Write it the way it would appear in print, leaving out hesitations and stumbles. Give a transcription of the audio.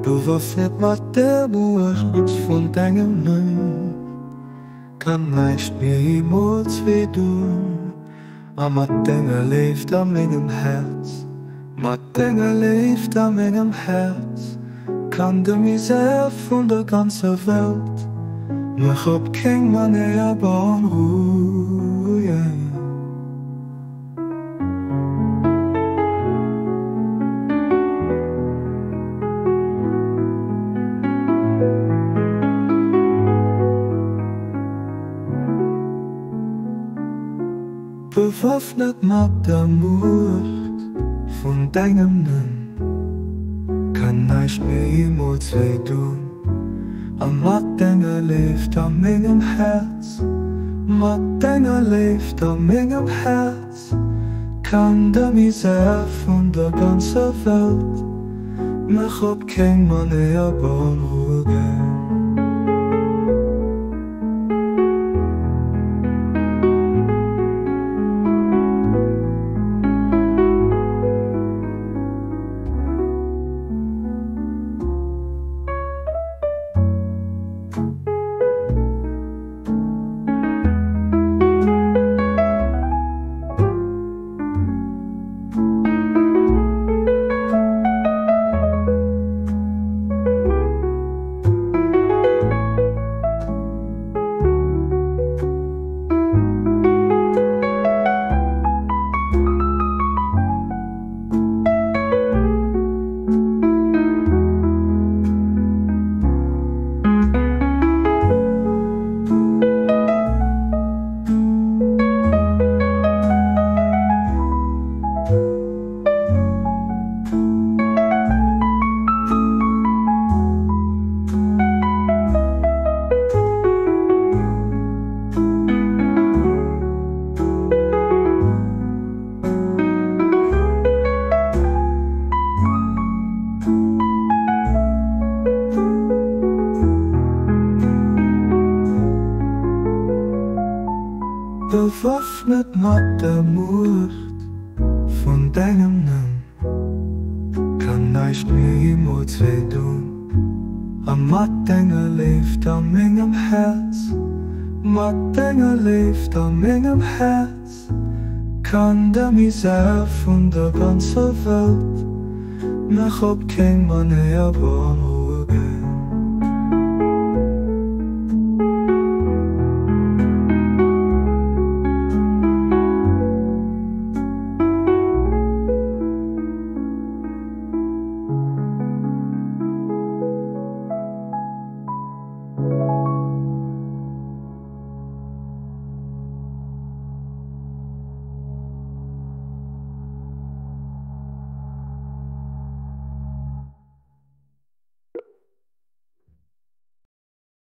Bewaffnet met de moord van engelen kan leicht meer iemand weer doen. Maar met dingen leeft aan mijn hart, met dingen leeft aan mijn hart. Kan de misère van de ganze Welt mich op geen manier beunruhigen. Bewaffnet met de moord van engelen kan niets meer iemand weer doen. En met dingen leeft aan mijn hart, met dingen leeft aan mijn hart. Kan de misère van de ganze Welt mich op geen manier beunruhigen. Bewaffnet met de moord van engelen kan niets meer iemand weer doen. En met dingen leeft aan mijn hart, met dingen leeft aan mijn hart. Kan de misère van de ganze Welt mich op geen manier beunruhigen.